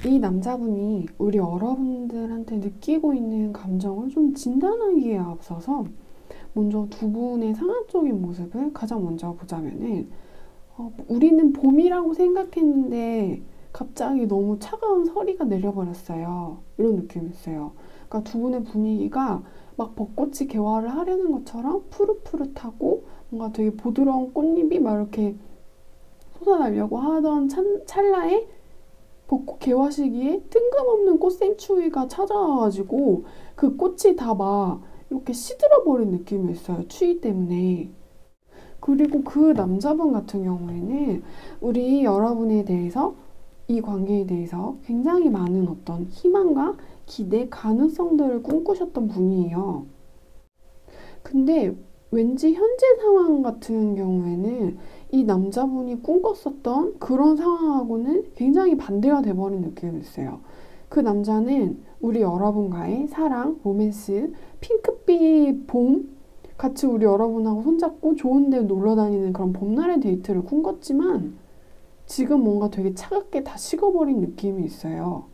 이 남자분이 우리 여러분들한테 느끼고 있는 감정을 좀 진단하기에 앞서서 먼저 두 분의 상황적인 모습을 가장 먼저 보자면은 우리는 봄이라고 생각했는데 갑자기 너무 차가운 서리가 내려버렸어요. 이런 느낌이었어요. 그러니까 두 분의 분위기가 막 벚꽃이 개화를 하려는 것처럼 푸릇푸릇하고 뭔가 되게 부드러운 꽃잎이 막 이렇게 솟아나려고 하던 찰나에 벚꽃 개화 시기에 뜬금없는 꽃샘추위가 찾아와가지고 그 꽃이 다 막 이렇게 시들어버린 느낌이었어요. 추위 때문에. 그리고 그 남자분 같은 경우에는 우리 여러분에 대해서 이 관계에 대해서 굉장히 많은 어떤 희망과 기대, 가능성들을 꿈꾸셨던 분이에요. 근데 왠지 현재 상황 같은 경우에는 이 남자분이 꿈꿨었던 그런 상황하고는 굉장히 반대가 돼버린 느낌이었어요. 그 남자는 우리 여러분과의 사랑, 로맨스, 핑크빛 봄, 같이 우리 여러분하고 손잡고 좋은 데 놀러 다니는 그런 봄날의 데이트를 꿈꿨지만 지금 뭔가 되게 차갑게 다 식어버린 느낌이 있어요.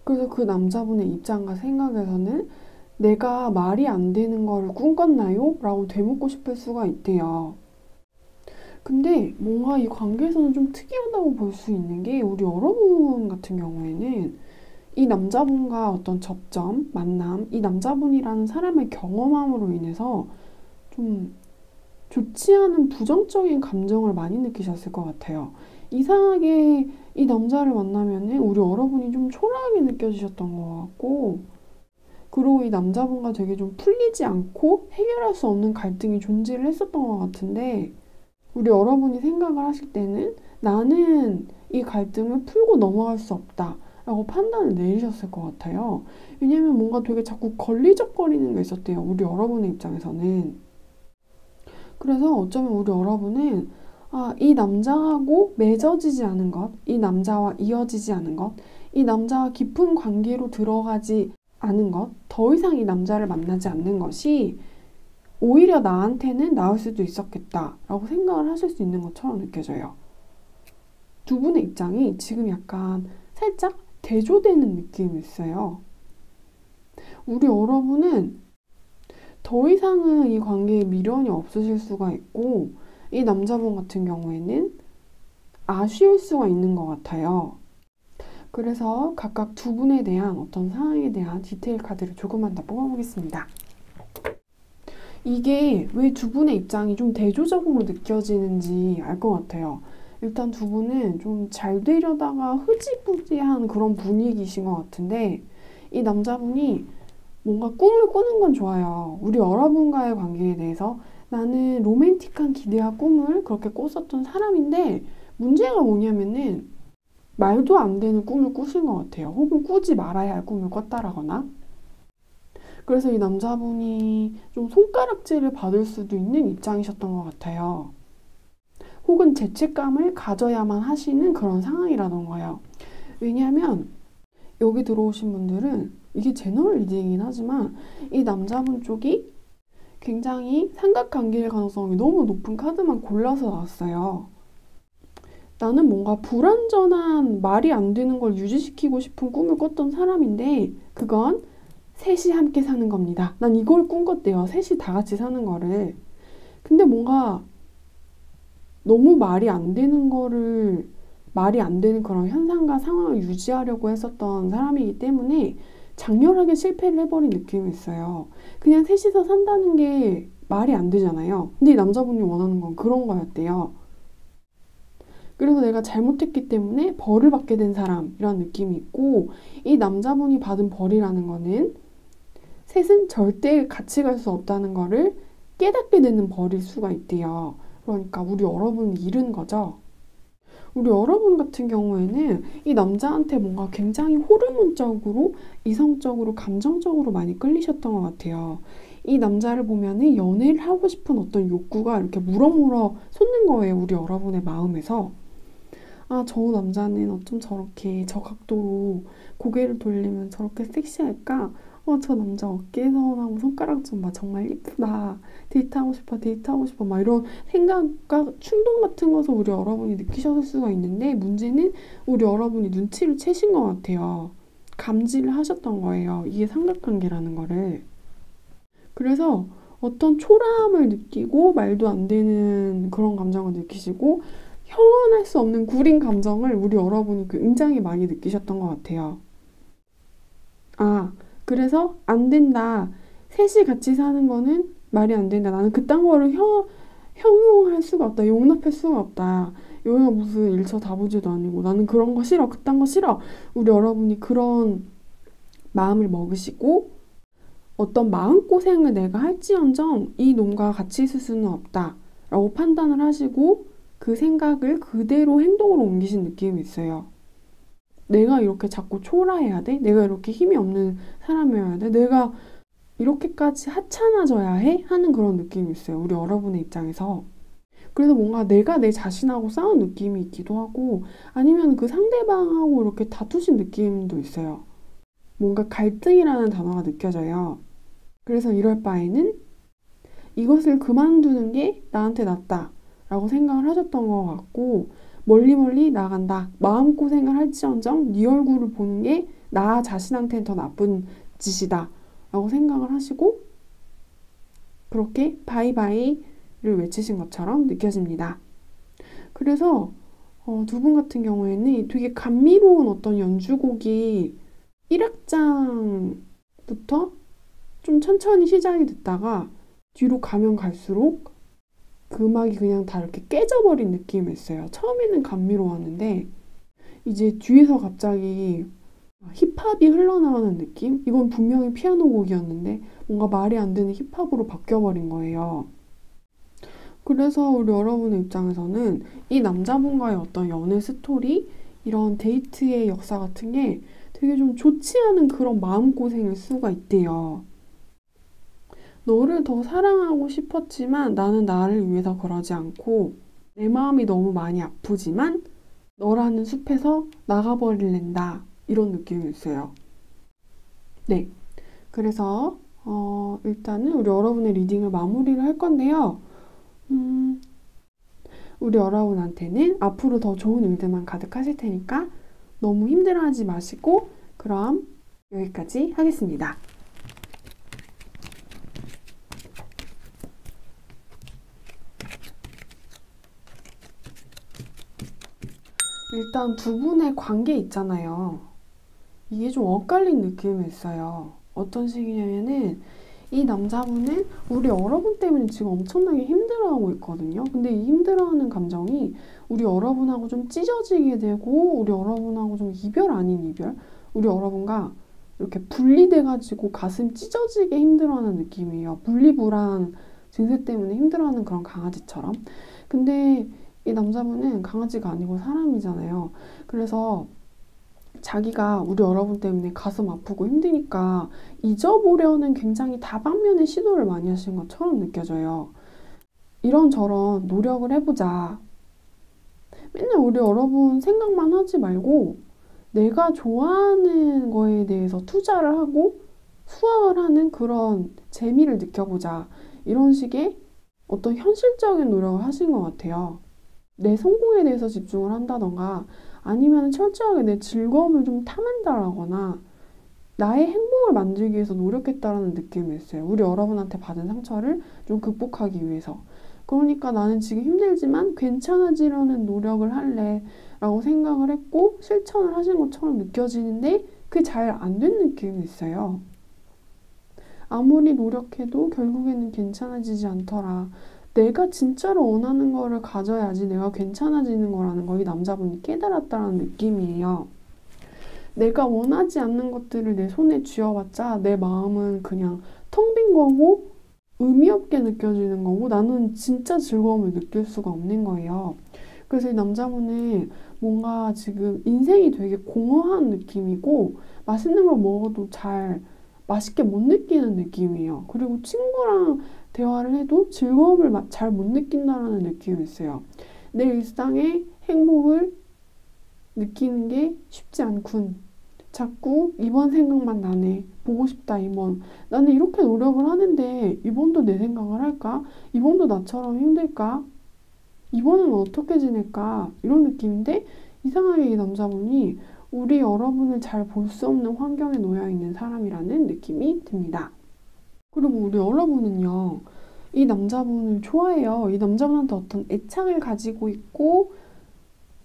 그래서 그 남자분의 입장과 생각에서는 내가 말이 안 되는 거를 꿈꿨나요? 라고 되묻고 싶을 수가 있대요. 근데 뭔가 이 관계에서는 좀 특이하다고 볼 수 있는 게 우리 여러분 같은 경우에는 이 남자분과 어떤 접점, 만남, 이 남자분이라는 사람의 경험함으로 인해서 좀 좋지 않은 부정적인 감정을 많이 느끼셨을 것 같아요. 이상하게 이 남자를 만나면은 우리 여러분이 좀 초라하게 느껴지셨던 것 같고, 그리고 이 남자분과 되게 좀 풀리지 않고 해결할 수 없는 갈등이 존재를 했었던 것 같은데, 우리 여러분이 생각을 하실 때는 나는 이 갈등을 풀고 넘어갈 수 없다 라고 판단을 내리셨을 것 같아요. 왜냐면 뭔가 되게 자꾸 걸리적거리는 게 있었대요. 우리 여러분의 입장에서는. 그래서 어쩌면 우리 여러분은 이 남자하고 맺어지지 않은 것, 이 남자와 이어지지 않은 것, 이 남자와 깊은 관계로 들어가지 않은 것, 더 이상 이 남자를 만나지 않는 것이 오히려 나한테는 나을 수도 있었겠다라고 생각을 하실 수 있는 것처럼 느껴져요. 두 분의 입장이 지금 약간 살짝 대조되는 느낌이 있어요. 우리 여러분은 더 이상은 이 관계에 미련이 없으실 수가 있고, 이 남자분 같은 경우에는 아쉬울 수가 있는 것 같아요. 그래서 각각 두 분에 대한 어떤 상황에 대한 디테일 카드를 조금만 더 뽑아보겠습니다. 이게 왜 두 분의 입장이 좀 대조적으로 느껴지는지 알 것 같아요. 일단 두 분은 좀 잘 되려다가 흐지부지한 그런 분위기이신 것 같은데, 이 남자분이 뭔가 꿈을 꾸는 건 좋아요. 우리 여러분과의 관계에 대해서 나는 로맨틱한 기대와 꿈을 그렇게 꿨었던 사람인데, 문제가 뭐냐면은 말도 안 되는 꿈을 꾸신 것 같아요. 혹은 꾸지 말아야 할 꿈을 꿨다라거나. 그래서 이 남자분이 좀 손가락질을 받을 수도 있는 입장이셨던 것 같아요. 혹은 죄책감을 가져야만 하시는 그런 상황이라던가요. 왜냐하면 여기 들어오신 분들은 이게 제너럴 리딩이긴 하지만 이 남자분 쪽이 굉장히 삼각관계일 가능성이 너무 높은 카드만 골라서 나왔어요. 나는 뭔가 불완전한 말이 안 되는 걸 유지시키고 싶은 꿈을 꿨던 사람인데 그건 셋이 함께 사는 겁니다. 난 이걸 꿈꿨대요. 셋이 다 같이 사는 거를. 근데 뭔가 너무 말이 안 되는 그런 현상과 상황을 유지하려고 했었던 사람이기 때문에 장렬하게 실패를 해버린 느낌이 있어요. 그냥 셋이서 산다는 게 말이 안 되잖아요. 근데 이 남자분이 원하는 건 그런 거였대요. 그래서 내가 잘못했기 때문에 벌을 받게 된 사람이라는 느낌이 있고, 이 남자분이 받은 벌이라는 거는 셋은 절대 같이 갈 수 없다는 거를 깨닫게 되는 벌일 수가 있대요. 그러니까 우리 여러분을 잃은 거죠. 우리 여러분 같은 경우에는 이 남자한테 뭔가 굉장히 호르몬적으로, 이성적으로, 감정적으로 많이 끌리셨던 것 같아요. 이 남자를 보면은 연애를 하고 싶은 어떤 욕구가 이렇게 물어물어 솟는 거예요. 우리 여러분의 마음에서. 저 남자는 어쩜 저렇게 저 각도로 고개를 돌리면 저렇게 섹시할까? 저 남자 어깨선하고 손가락 좀 봐. 정말 이쁘다. 데이트하고 싶어, 데이트하고 싶어. 막 이런 생각과 충동 같은 것을 우리 여러분이 느끼셨을 수가 있는데 문제는 우리 여러분이 눈치를 채신 것 같아요. 감지를 하셨던 거예요. 이게 삼각관계라는 거를. 그래서 어떤 초라함을 느끼고 말도 안 되는 그런 감정을 느끼시고 형언할 수 없는 구린 감정을 우리 여러분이 굉장히 많이 느끼셨던 것 같아요. 아, 그래서 안 된다. 셋이 같이 사는 거는 말이 안 된다. 나는 그딴 거를 형용할 수가 없다. 용납할 수가 없다. 여기가 무슨 일처다부지도 아니고 나는 그런 거 싫어. 그딴 거 싫어. 우리 여러분이 그런 마음을 먹으시고 어떤 마음고생을 내가 할지언정 이 놈과 같이 있을 수는 없다. 라고 판단을 하시고 그 생각을 그대로 행동으로 옮기신 느낌이 있어요. 내가 이렇게 자꾸 초라해야 돼? 내가 이렇게 힘이 없는 사람이어야 돼? 내가 이렇게까지 하찮아져야 해? 하는 그런 느낌이 있어요. 우리 여러분의 입장에서. 그래서 뭔가 내가 내 자신하고 싸운 느낌이 있기도 하고 아니면 그 상대방하고 이렇게 다투신 느낌도 있어요. 뭔가 갈등이라는 단어가 느껴져요. 그래서 이럴 바에는 이것을 그만두는 게 나한테 낫다 라고 생각을 하셨던 것 같고 멀리 멀리 나간다. 마음고생을 할지언정 네 얼굴을 보는 게 나 자신한테는 더 나쁜 짓이다 라고 생각을 하시고 그렇게 바이바이를 외치신 것처럼 느껴집니다. 그래서 두 분 같은 경우에는 되게 감미로운 어떤 연주곡이 1악장부터 좀 천천히 시작이 됐다가 뒤로 가면 갈수록 그 음악이 그냥 다 이렇게 깨져버린 느낌이 있어요. 처음에는 감미로웠는데 이제 뒤에서 갑자기 힙합이 흘러나오는 느낌? 이건 분명히 피아노 곡이었는데 뭔가 말이 안 되는 힙합으로 바뀌어버린 거예요. 그래서 우리 여러분의 입장에서는 이 남자분과의 어떤 연애 스토리, 이런 데이트의 역사 같은 게 되게 좀 좋지 않은 그런 마음고생일 수가 있대요. 너를 더 사랑하고 싶었지만 나는 나를 위해서 그러지 않고 내 마음이 너무 많이 아프지만 너라는 숲에서 나가버릴랜다. 이런 느낌이 있어요. 네. 그래서 일단은 우리 여러분의 리딩을 마무리를 할 건데요. 우리 여러분한테는 앞으로 더 좋은 일들만 가득하실 테니까 너무 힘들어하지 마시고 그럼 여기까지 하겠습니다. 일단 두 분의 관계 있잖아요. 이게 좀 엇갈린 느낌이 있어요. 어떤 식이냐면은 이 남자분은 우리 여러분 때문에 지금 엄청나게 힘들어하고 있거든요. 근데 이 힘들어하는 감정이 우리 여러분하고 좀 찢어지게 되고 우리 여러분하고 좀 이별 아닌 이별? 우리 여러분과 이렇게 분리돼가지고 가슴 찢어지게 힘들어하는 느낌이에요. 분리불안 증세 때문에 힘들어하는 그런 강아지처럼. 근데 이 남자분은 강아지가 아니고 사람이잖아요. 그래서 자기가 우리 여러분 때문에 가슴 아프고 힘드니까 잊어보려는 굉장히 다방면의 시도를 많이 하신 것처럼 느껴져요. 이런저런 노력을 해보자. 맨날 우리 여러분 생각만 하지 말고 내가 좋아하는 거에 대해서 투자를 하고 수확을 하는 그런 재미를 느껴보자. 이런 식의 어떤 현실적인 노력을 하신 것 같아요. 내 성공에 대해서 집중을 한다던가 아니면 철저하게 내 즐거움을 좀 탐한다라거나 나의 행복을 만들기 위해서 노력했다라는 느낌이 있어요. 우리 여러분한테 받은 상처를 좀 극복하기 위해서. 그러니까 나는 지금 힘들지만 괜찮아지려는 노력을 할래 라고 생각을 했고 실천을 하신 것처럼 느껴지는데 그게 잘 안 된 느낌이 있어요. 아무리 노력해도 결국에는 괜찮아지지 않더라. 내가 진짜로 원하는 거를 가져야지 내가 괜찮아지는 거라는 걸 이 남자분이 깨달았다는 느낌이에요. 내가 원하지 않는 것들을 내 손에 쥐어봤자 내 마음은 그냥 텅 빈 거고 의미 없게 느껴지는 거고 나는 진짜 즐거움을 느낄 수가 없는 거예요. 그래서 이 남자분은 뭔가 지금 인생이 되게 공허한 느낌이고 맛있는 걸 먹어도 잘 맛있게 못 느끼는 느낌이에요. 그리고 친구랑 대화를 해도 즐거움을 잘 못 느낀다는 느낌이 있어요. 내 일상의 행복을 느끼는 게 쉽지 않군. 자꾸 이번 생각만 나네. 보고 싶다, 이번. 나는 이렇게 노력을 하는데 이번도 내 생각을 할까? 이번도 나처럼 힘들까? 이번은 어떻게 지낼까? 이런 느낌인데 이상하게 이 남자분이 우리 여러분을 잘 볼 수 없는 환경에 놓여 있는 사람이라는 느낌이 듭니다. 그리고 우리 여러분은요, 이 남자분을 좋아해요. 이 남자분한테 어떤 애착을 가지고 있고,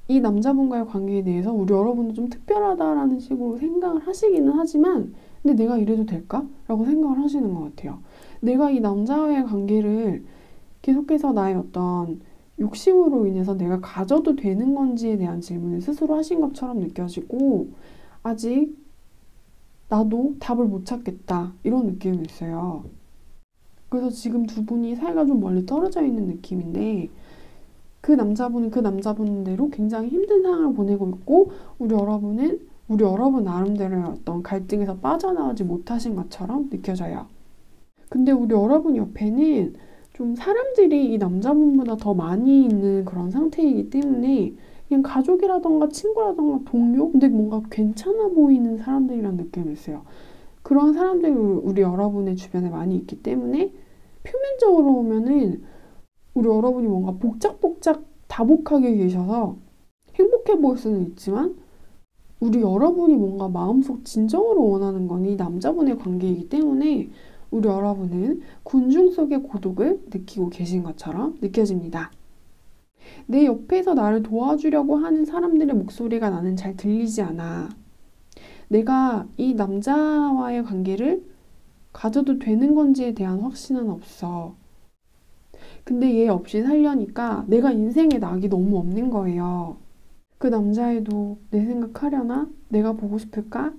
이 남자분과의 관계에 대해서 우리 여러분도 좀 특별하다라는 식으로 생각을 하시기는 하지만, 근데 내가 이래도 될까? 라고 생각을 하시는 것 같아요. 내가 이 남자와의 관계를 계속해서 나의 어떤 욕심으로 인해서 내가 가져도 되는 건지에 대한 질문을 스스로 하신 것처럼 느껴지고, 아직 나도 답을 못 찾겠다, 이런 느낌이 있어요. 그래서 지금 두 분이 사이가 좀 멀리 떨어져 있는 느낌인데, 그 남자분은 그 남자분대로 굉장히 힘든 상황을 보내고 있고, 우리 여러분은 우리 여러분 나름대로의 어떤 갈등에서 빠져나오지 못하신 것처럼 느껴져요. 근데 우리 여러분 옆에는 좀 사람들이 이 남자분보다 더 많이 있는 그런 상태이기 때문에 그냥 가족이라던가 친구라던가 동료? 근데 뭔가 괜찮아 보이는 사람들이란 느낌이 있어요. 그런 사람들이 우리 여러분의 주변에 많이 있기 때문에 표면적으로 보면은 우리 여러분이 뭔가 복작복작 다복하게 계셔서 행복해 보일 수는 있지만, 우리 여러분이 뭔가 마음속 진정으로 원하는 건 이 남자분의 관계이기 때문에 우리 여러분은 군중 속의 고독을 느끼고 계신 것처럼 느껴집니다. 내 옆에서 나를 도와주려고 하는 사람들의 목소리가 나는 잘 들리지 않아. 내가 이 남자와의 관계를 가져도 되는 건지에 대한 확신은 없어. 근데 얘 없이 살려니까 내가 인생에 낙이 너무 없는 거예요. 그 남자애도 내 생각하려나? 내가 보고 싶을까?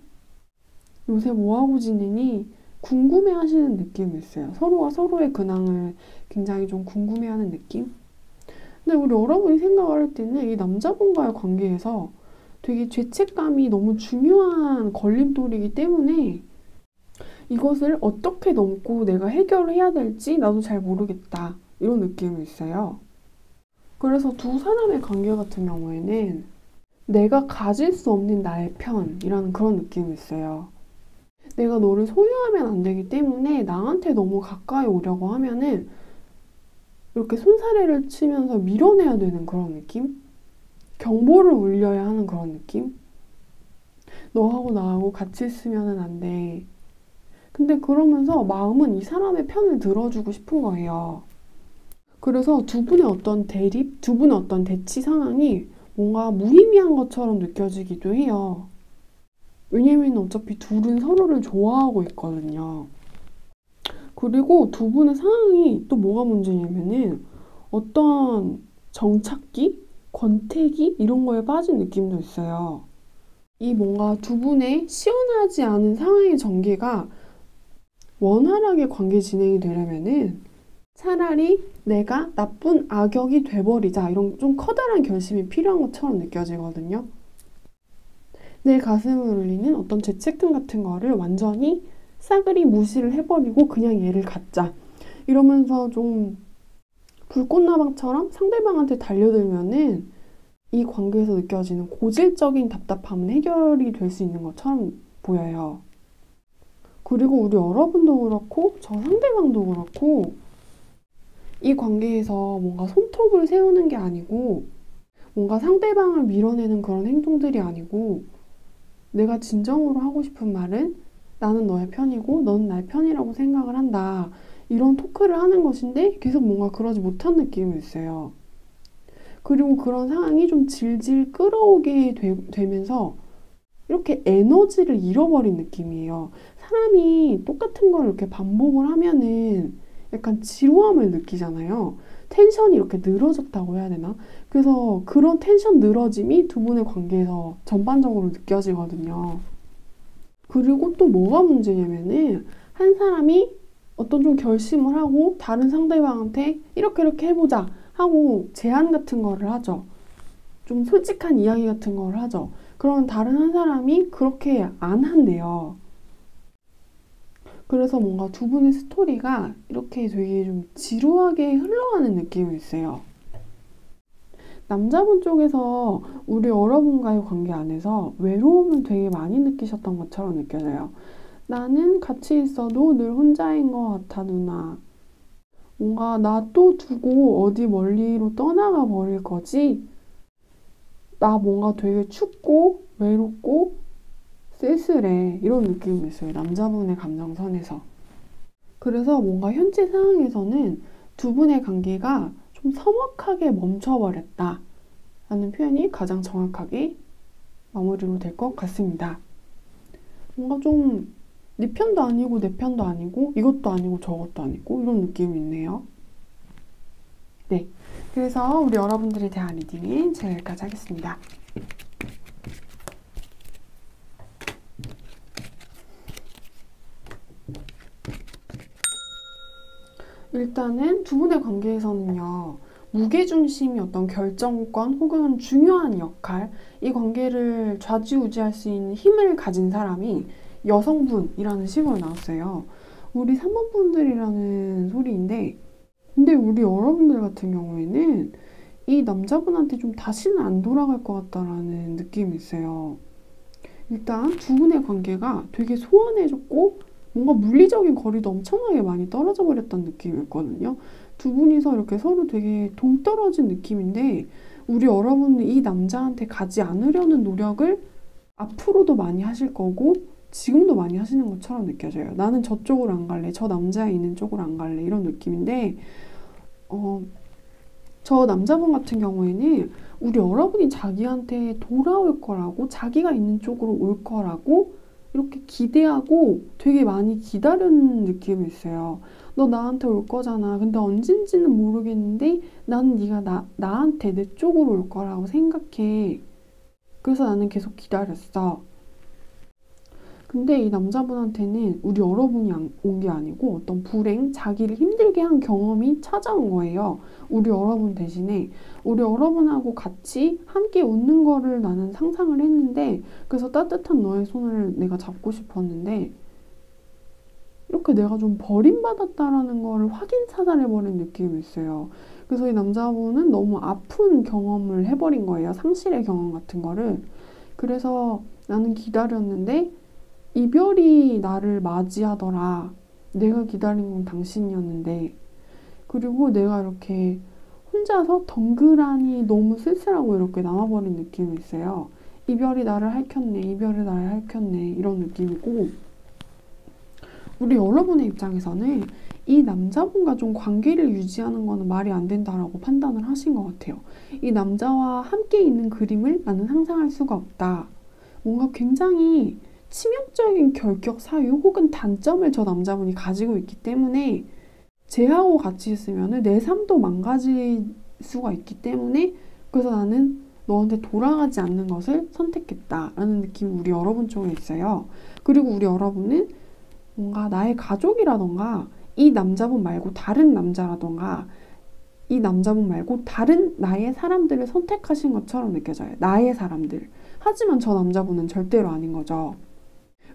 요새 뭐하고 지내니? 궁금해 하시는 느낌이 있어요. 서로가 서로의 근황을 굉장히 좀 궁금해 하는 느낌? 근데 우리 여러분이 생각을 할 때는 이 남자분과의 관계에서 되게 죄책감이 너무 중요한 걸림돌이기 때문에 이것을 어떻게 넘고 내가 해결을 해야 될지 나도 잘 모르겠다, 이런 느낌이 있어요. 그래서 두 사람의 관계 같은 경우에는 내가 가질 수 없는 나의 편이라는 그런 느낌이 있어요. 내가 너를 소유하면 안 되기 때문에 나한테 너무 가까이 오려고 하면은 이렇게 손사래를 치면서 밀어내야 되는 그런 느낌? 경보를 울려야 하는 그런 느낌? 너하고 나하고 같이 있으면은 안 돼. 근데 그러면서 마음은 이 사람의 편을 들어주고 싶은 거예요. 그래서 두 분의 어떤 대립, 두 분의 어떤 대치 상황이 뭔가 무의미한 것처럼 느껴지기도 해요. 왜냐면 어차피 둘은 서로를 좋아하고 있거든요. 그리고 두 분의 상황이 또 뭐가 문제냐면은 어떤 정착기, 권태기 이런 거에 빠진 느낌도 있어요. 이 뭔가 두 분의 시원하지 않은 상황의 전개가 원활하게 관계 진행이 되려면은 차라리 내가 나쁜 악역이 돼버리자, 이런 좀 커다란 결심이 필요한 것처럼 느껴지거든요. 내 가슴을 울리는 어떤 죄책감 같은 거를 완전히 싸그리 무시를 해버리고 그냥 얘를 갖자, 이러면서 좀 불꽃나방처럼 상대방한테 달려들면은 이 관계에서 느껴지는 고질적인 답답함은 해결이 될 수 있는 것처럼 보여요. 그리고 우리 여러분도 그렇고 저 상대방도 그렇고 이 관계에서 뭔가 손톱을 세우는 게 아니고 뭔가 상대방을 밀어내는 그런 행동들이 아니고, 내가 진정으로 하고 싶은 말은 나는 너의 편이고 너는 나의 편이라고 생각을 한다, 이런 토크를 하는 것인데 계속 뭔가 그러지 못한 느낌이 있어요. 그리고 그런 상황이 좀 질질 끌어오게 되면서 이렇게 에너지를 잃어버린 느낌이에요. 사람이 똑같은 걸 이렇게 반복을 하면은 약간 지루함을 느끼잖아요. 텐션이 이렇게 늘어졌다고 해야 되나? 그래서 그런 텐션 늘어짐이 두 분의 관계에서 전반적으로 느껴지거든요. 그리고 또 뭐가 문제냐면은 한 사람이 어떤 좀 결심을 하고 다른 상대방한테 이렇게 해보자 하고 제안 같은 거를 하죠. 좀 솔직한 이야기 같은 거를 하죠. 그러면 다른 한 사람이 그렇게 안 한대요. 그래서 뭔가 두 분의 스토리가 이렇게 되게 좀 지루하게 흘러가는 느낌이 있어요. 남자분 쪽에서 우리 여러분과의 관계 안에서 외로움을 되게 많이 느끼셨던 것처럼 느껴져요. 나는 같이 있어도 늘 혼자인 것 같아, 누나. 뭔가 나 또 두고 어디 멀리로 떠나가 버릴 거지? 나 뭔가 되게 춥고 외롭고 쓸쓸해. 이런 느낌이 있어요. 남자분의 감정선에서. 그래서 뭔가 현재 상황에서는 두 분의 관계가 좀 서먹하게 멈춰버렸다 라는 표현이 가장 정확하게 마무리로 될 것 같습니다. 뭔가 좀 네 편도 아니고 내 편도 아니고 이것도 아니고 저것도 아니고 이런 느낌이 있네요. 네, 그래서 우리 여러분들에 대한 리딩은 제가 여기까지 하겠습니다. 일단은 두 분의 관계에서는요, 무게중심이 어떤 결정권 혹은 중요한 역할, 이 관계를 좌지우지할 수 있는 힘을 가진 사람이 여성분이라는 식으로 나왔어요. 우리 3번 분들이라는 소리인데, 근데 우리 여러분들 같은 경우에는 이 남자분한테 좀 다시는 안 돌아갈 것 같다라는 느낌이 있어요. 일단 두 분의 관계가 되게 소원해졌고 뭔가 물리적인 거리도 엄청나게 많이 떨어져 버렸다는 느낌이었거든요. 두 분이서 이렇게 서로 되게 동떨어진 느낌인데 우리 여러분은 이 남자한테 가지 않으려는 노력을 앞으로도 많이 하실 거고 지금도 많이 하시는 것처럼 느껴져요. 나는 저쪽으로 안 갈래. 저 남자 있는 쪽으로 안 갈래. 이런 느낌인데 저 남자분 같은 경우에는 우리 여러분이 자기한테 돌아올 거라고 자기가 있는 쪽으로 올 거라고 이렇게 기대하고 되게 많이 기다리는 느낌이 있어요. 너 나한테 올 거잖아. 근데 언젠지는 모르겠는데 나는 네가 나한테 내 쪽으로 올 거라고 생각해. 그래서 나는 계속 기다렸어. 근데 이 남자분한테는 우리 여러분이 온 게 아니고 어떤 불행, 자기를 힘들게 한 경험이 찾아온 거예요. 우리 여러분 대신에 우리 여러분하고 같이 함께 웃는 거를 나는 상상을 했는데 그래서 따뜻한 너의 손을 내가 잡고 싶었는데 이렇게 내가 좀 버림받았다라는 거를 확인사살해버린 느낌이 있어요. 그래서 이 남자분은 너무 아픈 경험을 해버린 거예요. 상실의 경험 같은 거를. 그래서 나는 기다렸는데 이별이 나를 맞이하더라. 내가 기다린 건 당신이었는데. 그리고 내가 이렇게 혼자서 덩그라니 너무 쓸쓸하고 이렇게 남아버린 느낌이 있어요. 이별이 나를 핥혔네. 이별이 나를 핥혔네. 이런 느낌이고 우리 여러분의 입장에서는 이 남자분과 좀 관계를 유지하는 거는 말이 안 된다라고 판단을 하신 것 같아요. 이 남자와 함께 있는 그림을 나는 상상할 수가 없다. 뭔가 굉장히 치명적인 결격 사유 혹은 단점을 저 남자분이 가지고 있기 때문에 쟤하고 같이 있으면 내 삶도 망가질 수가 있기 때문에 그래서 나는 너한테 돌아가지 않는 것을 선택했다라는 느낌이 우리 여러분 쪽에 있어요. 그리고 우리 여러분은 뭔가 나의 가족이라던가 이 남자분 말고 다른 남자라던가 이 남자분 말고 다른 나의 사람들을 선택하신 것처럼 느껴져요. 나의 사람들. 하지만 저 남자분은 절대로 아닌 거죠.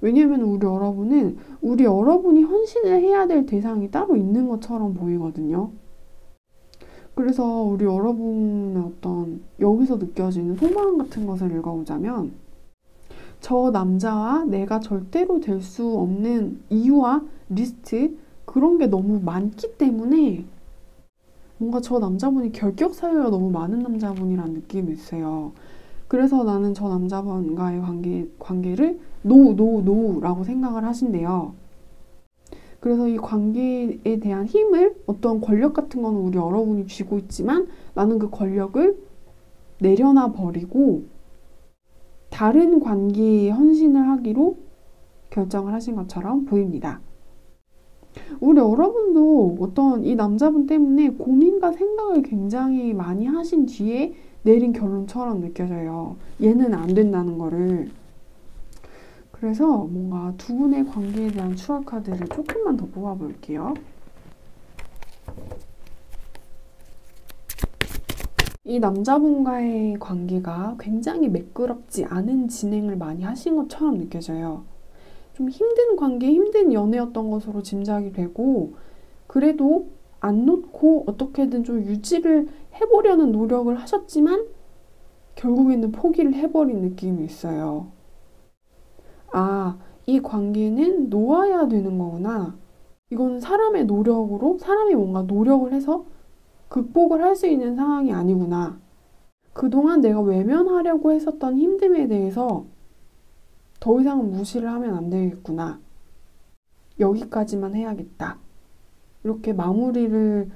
왜냐면 우리 여러분이 헌신을 해야 될 대상이 따로 있는 것처럼 보이거든요. 그래서 우리 여러분의 어떤 여기서 느껴지는 소망 같은 것을 읽어보자면 저 남자와 내가 절대로 될 수 없는 이유와 리스트 그런 게 너무 많기 때문에 뭔가 저 남자분이 결격 사유가 너무 많은 남자분이라는 느낌이 있어요. 그래서 나는 저 남자분과의 관계를 노라고 생각을 하신대요. 그래서 이 관계에 대한 힘을 어떤 권력 같은 거는 우리 여러분이 쥐고 있지만 나는 그 권력을 내려놔 버리고 다른 관계에 헌신을 하기로 결정을 하신 것처럼 보입니다. 우리 여러분도 어떤 이 남자분 때문에 고민과 생각을 굉장히 많이 하신 뒤에 내린 결론처럼 느껴져요. 얘는 안 된다는 거를. 그래서 뭔가 두 분의 관계에 대한 추억 카드를 조금만 더 뽑아볼게요. 이 남자분과의 관계가 굉장히 매끄럽지 않은 진행을 많이 하신 것처럼 느껴져요. 좀 힘든 관계, 힘든 연애였던 것으로 짐작이 되고 그래도 안 놓고 어떻게든 좀 유지를 해보려는 노력을 하셨지만 결국에는 포기를 해버린 느낌이 있어요. 아, 이 관계는 놓아야 되는 거구나. 이건 사람의 노력으로, 사람이 뭔가 노력을 해서 극복을 할 수 있는 상황이 아니구나. 그동안 내가 외면하려고 했었던 힘듦에 대해서 더 이상 무시를 하면 안 되겠구나. 여기까지만 해야겠다. 이렇게 마무리를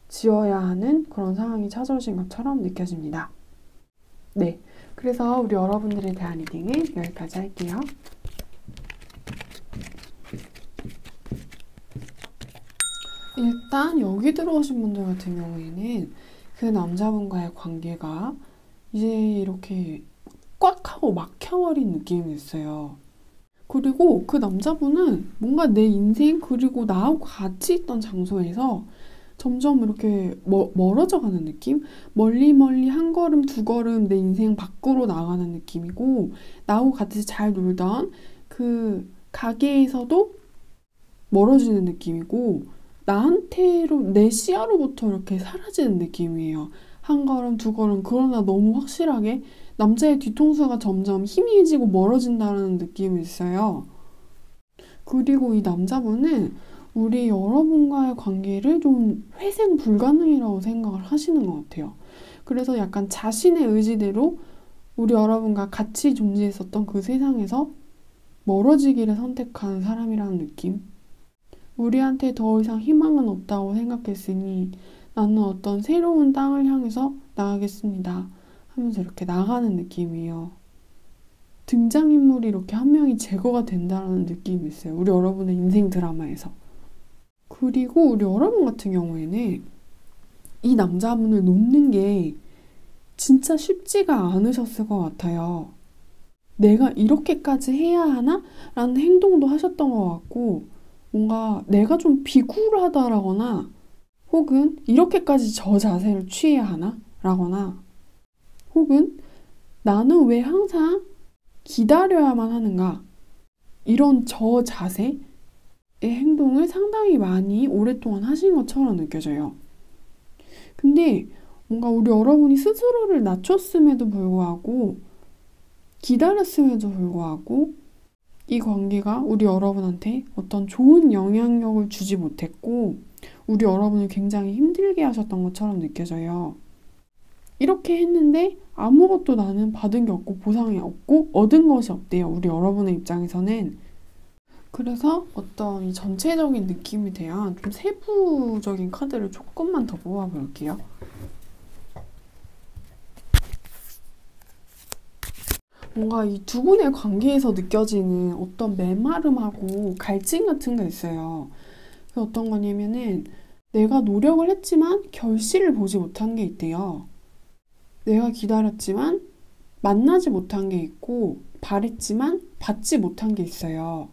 지어야 하는 그런 상황이 찾아오신 것처럼 느껴집니다. 네, 그래서 우리 여러분들에 대한 리딩은 여기까지 할게요. 일단 여기 들어오신 분들 같은 경우에는 그 남자분과의 관계가 이제 이렇게 꽉 하고 막혀버린 느낌이 있어요. 그리고 그 남자분은 뭔가 내 인생 그리고 나하고 같이 있던 장소에서 점점 이렇게 멀어져 가는 느낌? 멀리 한 걸음 두 걸음 내 인생 밖으로 나가는 느낌이고, 나하고 같이 잘 놀던 그 가게에서도 멀어지는 느낌이고, 나한테로 내 시야로부터 이렇게 사라지는 느낌이에요. 한 걸음 두 걸음. 그러나 너무 확실하게 남자의 뒤통수가 점점 희미해지고 멀어진다는 느낌이 있어요. 그리고 이 남자분은 우리 여러분과의 관계를 좀 회생 불가능이라고 생각을 하시는 것 같아요. 그래서 약간 자신의 의지대로 우리 여러분과 같이 존재했었던 그 세상에서 멀어지기를 선택한 사람이라는 느낌. 우리한테 더 이상 희망은 없다고 생각했으니 나는 어떤 새로운 땅을 향해서 나가겠습니다 하면서 이렇게 나가는 느낌이에요. 등장인물이 이렇게 한 명이 제거가 된다는 느낌이 있어요. 우리 여러분의 인생 드라마에서. 그리고 우리 여러분 같은 경우에는 이 남자분을 놓는 게 진짜 쉽지가 않으셨을 것 같아요. 내가 이렇게까지 해야 하나? 라는 행동도 하셨던 것 같고, 뭔가 내가 좀 비굴하다라거나 혹은 이렇게까지 저 자세를 취해야 하나? 라거나 혹은 나는 왜 항상 기다려야만 하는가? 이런 저 자세의 행동을 상당히 많이 오랫동안 하신 것처럼 느껴져요. 근데 뭔가 우리 여러분이 스스로를 낮췄음에도 불구하고 기다렸음에도 불구하고 이 관계가 우리 여러분한테 어떤 좋은 영향력을 주지 못했고 우리 여러분을 굉장히 힘들게 하셨던 것처럼 느껴져요. 이렇게 했는데 아무것도 나는 받은 게 없고 보상이 없고 얻은 것이 없대요. 우리 여러분의 입장에서는. 그래서 어떤 이 전체적인 느낌에 대한 좀 세부적인 카드를 조금만 더 뽑아볼게요. 뭔가 이 두 분의 관계에서 느껴지는 어떤 메마름하고 갈증 같은 게 있어요. 그게 어떤 거냐면은 내가 노력을 했지만 결실을 보지 못한 게 있대요. 내가 기다렸지만 만나지 못한 게 있고 바랬지만 받지 못한 게 있어요.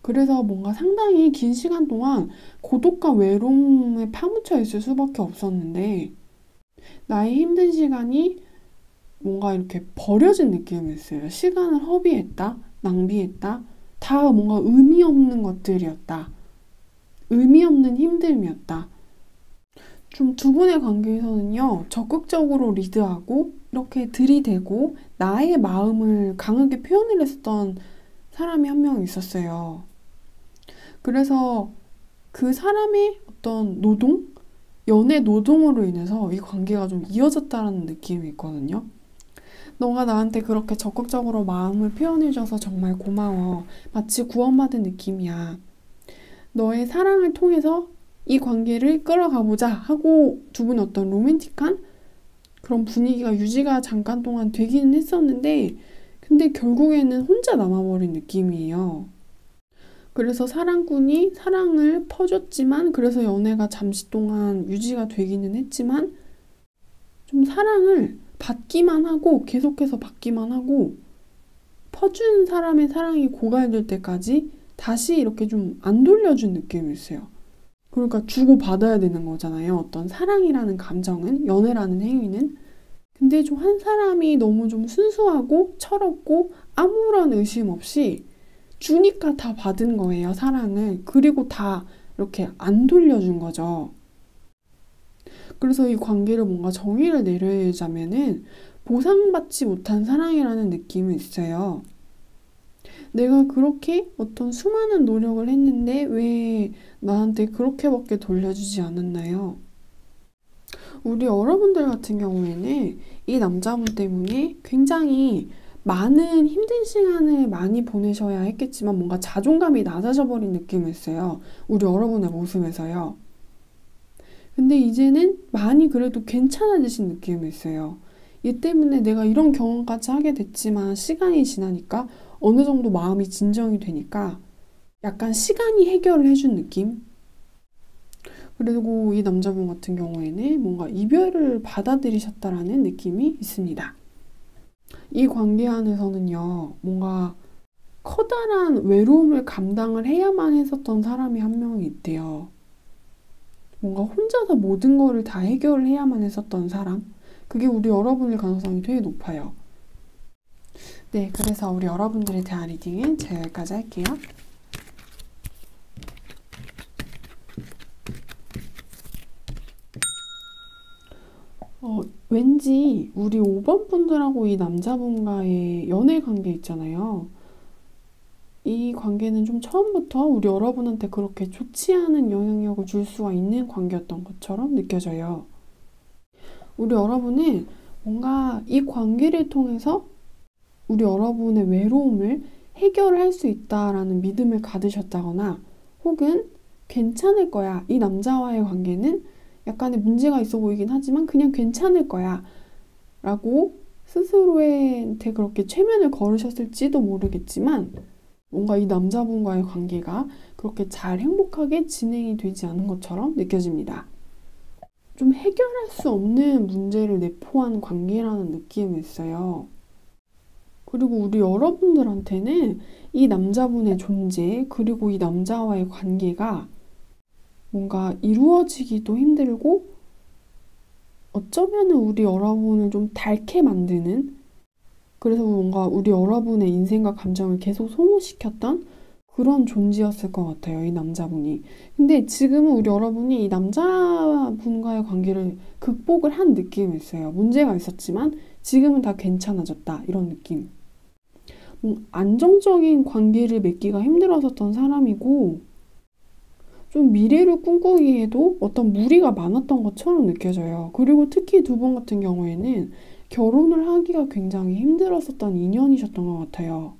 그래서 뭔가 상당히 긴 시간 동안 고독과 외로움에 파묻혀 있을 수밖에 없었는데 나의 힘든 시간이 뭔가 이렇게 버려진 느낌이었어요. 시간을 허비했다, 낭비했다, 다 뭔가 의미 없는 것들이었다. 의미 없는 힘듦이었다. 좀 두 분의 관계에서는요, 적극적으로 리드하고 이렇게 들이대고 나의 마음을 강하게 표현을 했었던 사람이 한 명 있었어요. 그래서 그 사람의 어떤 노동? 연애 노동으로 인해서 이 관계가 좀 이어졌다는 느낌이 있거든요. 너가 나한테 그렇게 적극적으로 마음을 표현해줘서 정말 고마워. 마치 구원받은 느낌이야. 너의 사랑을 통해서 이 관계를 끌어가보자 하고 두 분 어떤 로맨틱한 그런 분위기가 유지가 잠깐 동안 되기는 했었는데 근데 결국에는 혼자 남아버린 느낌이에요. 그래서 사랑꾼이 사랑을 퍼줬지만 그래서 연애가 잠시 동안 유지가 되기는 했지만 좀 사랑을 받기만 하고 계속해서 받기만 하고 퍼준 사람의 사랑이 고갈될 때까지 다시 이렇게 좀 안 돌려준 느낌이 있어요. 그러니까 주고 받아야 되는 거잖아요. 어떤 사랑이라는 감정은, 연애라는 행위는. 근데 좀 한 사람이 너무 좀 순수하고 철없고 아무런 의심 없이 주니까 다 받은 거예요, 사랑을. 그리고 다 이렇게 안 돌려준 거죠. 그래서 이 관계를 뭔가 정의를 내리자면은 보상받지 못한 사랑이라는 느낌이 있어요. 내가 그렇게 어떤 수많은 노력을 했는데 왜 나한테 그렇게밖에 돌려주지 않았나요? 우리 여러분들 같은 경우에는 이 남자분 때문에 굉장히 많은 힘든 시간을 많이 보내셔야 했겠지만 뭔가 자존감이 낮아져 버린 느낌이었어요. 우리 여러분의 모습에서요. 근데 이제는 많이 그래도 괜찮아지신 느낌이었어요. 얘 때문에 내가 이런 경험까지 하게 됐지만 시간이 지나니까 어느 정도 마음이 진정이 되니까 약간 시간이 해결을 해준 느낌? 그리고 이 남자분 같은 경우에는 뭔가 이별을 받아들이셨다라는 느낌이 있습니다. 이 관계 안에서는요, 뭔가 커다란 외로움을 감당을 해야만 했었던 사람이 한 명이 있대요. 뭔가 혼자서 모든 거를 다 해결을 해야만 했었던 사람? 그게 우리 여러분일 가능성이 되게 높아요. 네, 그래서 우리 여러분들에 대한 리딩은 제가 여기까지 할게요. 왠지 우리 5번 분들하고 이 남자분과의 연애 관계 있잖아요. 이 관계는 좀 처음부터 우리 여러분한테 그렇게 좋지 않은 영향력을 줄 수가 있는 관계였던 것처럼 느껴져요. 우리 여러분은 뭔가 이 관계를 통해서 우리 여러분의 외로움을 해결할 수 있다라는 믿음을 가지셨다거나 혹은 괜찮을 거야. 이 남자와의 관계는 약간의 문제가 있어 보이긴 하지만 그냥 괜찮을 거야. 라고 스스로한테 그렇게 최면을 걸으셨을지도 모르겠지만 뭔가 이 남자분과의 관계가 그렇게 잘 행복하게 진행이 되지 않은 것처럼 느껴집니다. 좀 해결할 수 없는 문제를 내포한 관계라는 느낌이 있어요. 그리고 우리 여러분들한테는 이 남자분의 존재, 그리고 이 남자와의 관계가 뭔가 이루어지기도 힘들고 어쩌면은 우리 여러분을 좀 닳게 만드는, 그래서 뭔가 우리 여러분의 인생과 감정을 계속 소모시켰던 그런 존재였을 것 같아요, 이 남자분이. 근데 지금은 우리 여러분이 이 남자분과의 관계를 극복을 한 느낌이 있어요. 문제가 있었지만 지금은 다 괜찮아졌다, 이런 느낌. 안정적인 관계를 맺기가 힘들었었던 사람이고 좀 미래를 꿈꾸기에도 어떤 무리가 많았던 것처럼 느껴져요. 그리고 특히 두 분 같은 경우에는 결혼을 하기가 굉장히 힘들었었던 인연이셨던 것 같아요.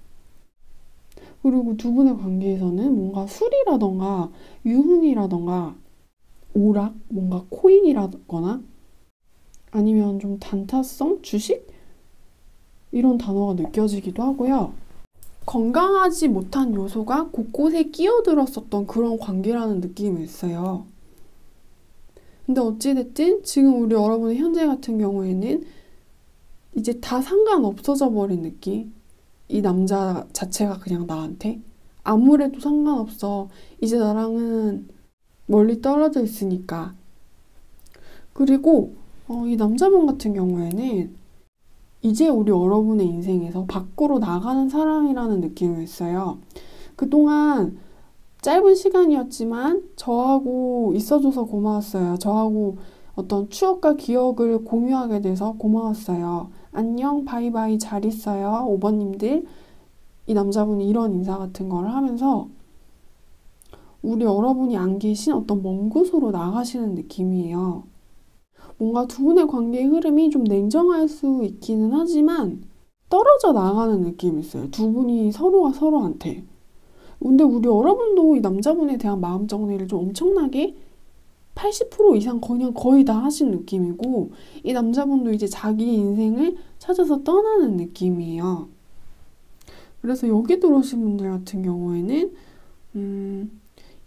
그리고 두 분의 관계에서는 뭔가 술이라던가 유흥이라던가 오락, 뭔가 코인이라거나 아니면 좀 단타성, 주식? 이런 단어가 느껴지기도 하고요. 건강하지 못한 요소가 곳곳에 끼어들었었던 그런 관계라는 느낌이 있어요. 근데 어찌됐든 지금 우리 여러분의 현재 같은 경우에는 이제 다 상관없어져 버린 느낌. 이 남자 자체가 그냥 나한테 아무래도 상관없어. 이제 나랑은 멀리 떨어져 있으니까. 그리고 이 남자분 같은 경우에는 이제 우리 여러분의 인생에서 밖으로 나가는 사람이라는 느낌을 했어요. 그동안 짧은 시간이었지만 저하고 있어줘서 고마웠어요. 저하고 어떤 추억과 기억을 공유하게 돼서 고마웠어요. 안녕, 바이바이, 잘 있어요. 5번님들. 이 남자분이 이런 인사 같은 걸 하면서 우리 여러분이 안 계신 어떤 먼 곳으로 나가시는 느낌이에요. 뭔가 두 분의 관계의 흐름이 좀 냉정할 수 있기는 하지만 떨어져 나가는 느낌이 있어요. 두 분이 서로가 서로한테. 근데 우리 여러분도 이 남자분에 대한 마음 정리를 좀 엄청나게 80% 이상 그냥 거의 다 하신 느낌이고 이 남자분도 이제 자기 인생을 찾아서 떠나는 느낌이에요. 그래서 여기 들어오신 분들 같은 경우에는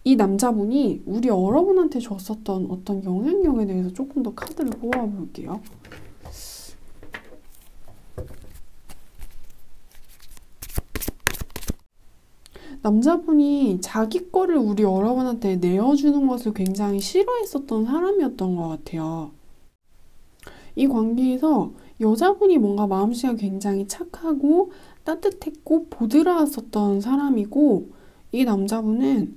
이 남자분이 우리 여러분한테 줬었던 어떤 영향력에 대해서 조금 더 카드를 뽑아볼게요. 남자분이 자기 거를 우리 여러분한테 내어주는 것을 굉장히 싫어했었던 사람이었던 것 같아요. 이 관계에서 여자분이 뭔가 마음씨가 굉장히 착하고 따뜻했고 보드라웠었던 사람이고 이 남자분은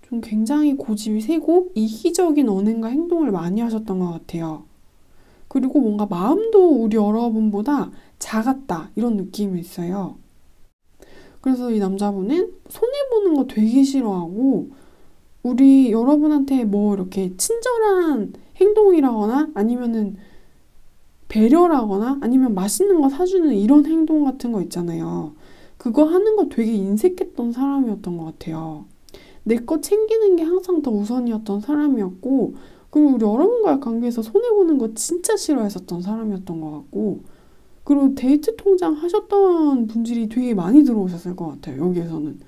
좀 굉장히 고집이 세고 이기적인 언행과 행동을 많이 하셨던 것 같아요. 그리고 뭔가 마음도 우리 여러분보다 작았다 이런 느낌이 있어요. 그래서 이 남자분은 손해보는 거 되게 싫어하고 우리 여러분한테 뭐 이렇게 친절한 행동이라거나 아니면은 배려라거나 아니면 맛있는 거 사주는 이런 행동 같은 거 있잖아요. 그거 하는 거 되게 인색했던 사람이었던 것 같아요. 내 거 챙기는 게 항상 더 우선이었던 사람이었고, 그리고 우리 여러분과의 관계에서 손해보는 거 진짜 싫어했었던 사람이었던 것 같고, 그리고 데이트 통장 하셨던 분들이 되게 많이 들어오셨을 것 같아요, 여기에서는.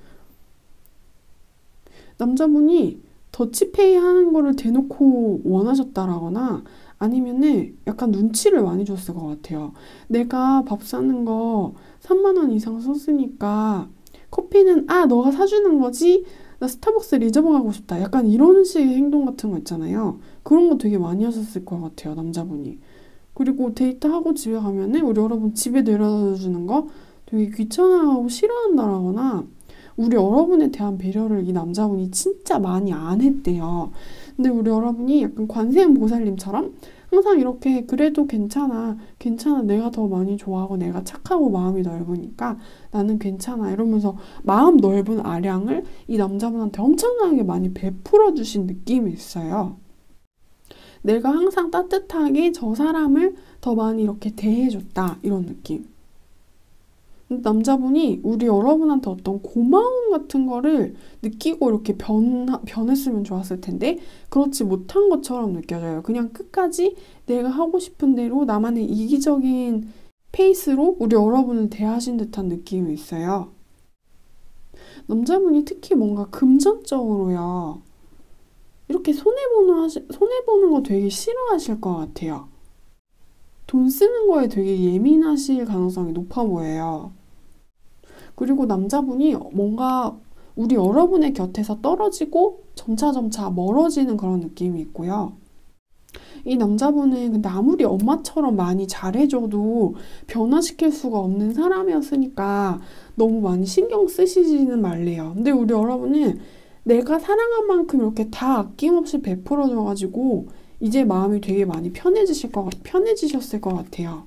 남자분이 더치페이 하는 거를 대놓고 원하셨다라거나 아니면은 약간 눈치를 많이 줬을 것 같아요. 내가 밥 사는 거 3만 원 이상 썼으니까 커피는 너가 사주는 거지? 나 스타벅스 리저브 가고 싶다. 약간 이런 식의 행동 같은 거 있잖아요. 그런 거 되게 많이 하셨을 것 같아요, 남자분이. 그리고 데이트하고 집에 가면은 우리 여러분 집에 내려다 주는 거 되게 귀찮아하고 싫어한다라거나 우리 여러분에 대한 배려를 이 남자분이 진짜 많이 안 했대요. 근데 우리 여러분이 약간 관세음 보살님처럼 항상 이렇게 그래도 괜찮아, 괜찮아, 내가 더 많이 좋아하고 내가 착하고 마음이 넓으니까 나는 괜찮아 이러면서 마음 넓은 아량을 이 남자분한테 엄청나게 많이 베풀어 주신 느낌이 있어요. 내가 항상 따뜻하게 저 사람을 더 많이 이렇게 대해줬다 이런 느낌. 남자분이 우리 여러분한테 어떤 고마움 같은 거를 느끼고 이렇게 변했으면 좋았을 텐데 그렇지 못한 것처럼 느껴져요. 그냥 끝까지 내가 하고 싶은 대로 나만의 이기적인 페이스로 우리 여러분을 대하신 듯한 느낌이 있어요. 남자분이 특히 뭔가 금전적으로요. 이렇게 손해보는 거 되게 싫어하실 것 같아요. 돈 쓰는 거에 되게 예민하실 가능성이 높아 보여요. 그리고 남자분이 뭔가 우리 여러분의 곁에서 떨어지고 점차 멀어지는 그런 느낌이 있고요. 이 남자분은 근데 아무리 엄마처럼 많이 잘해줘도 변화시킬 수가 없는 사람이었으니까 너무 많이 신경 쓰시지는 말래요. 근데 우리 여러분은 내가 사랑한 만큼 이렇게 다 아낌없이 베풀어줘가지고 이제 마음이 되게 많이 편해지셨을 것 같아요.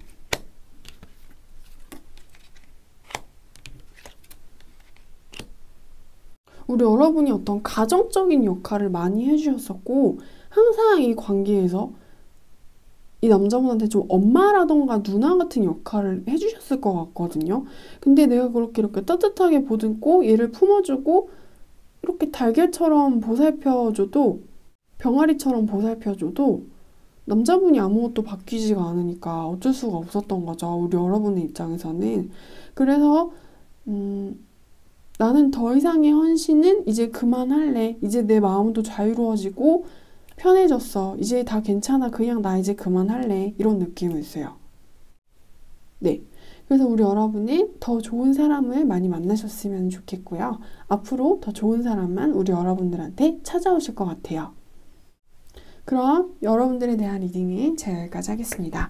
우리 여러분이 어떤 가정적인 역할을 많이 해주셨었고 항상 이 관계에서 이 남자분한테 좀 엄마라던가 누나 같은 역할을 해주셨을 것 같거든요. 근데 내가 그렇게 이렇게 따뜻하게 보듬고 얘를 품어주고 이렇게 달걀처럼 보살펴줘도 병아리처럼 보살펴줘도 남자분이 아무것도 바뀌지가 않으니까 어쩔 수가 없었던 거죠. 우리 여러분의 입장에서는. 그래서 나는 더 이상의 헌신은 이제 그만할래. 이제 내 마음도 자유로워지고 편해졌어. 이제 다 괜찮아. 그냥 나 이제 그만할래. 이런 느낌이 있어요. 네. 그래서 우리 여러분은 더 좋은 사람을 많이 만나셨으면 좋겠고요. 앞으로 더 좋은 사람만 우리 여러분들한테 찾아오실 것 같아요. 그럼 여러분들에 대한 리딩은 제가 여기까지 하겠습니다.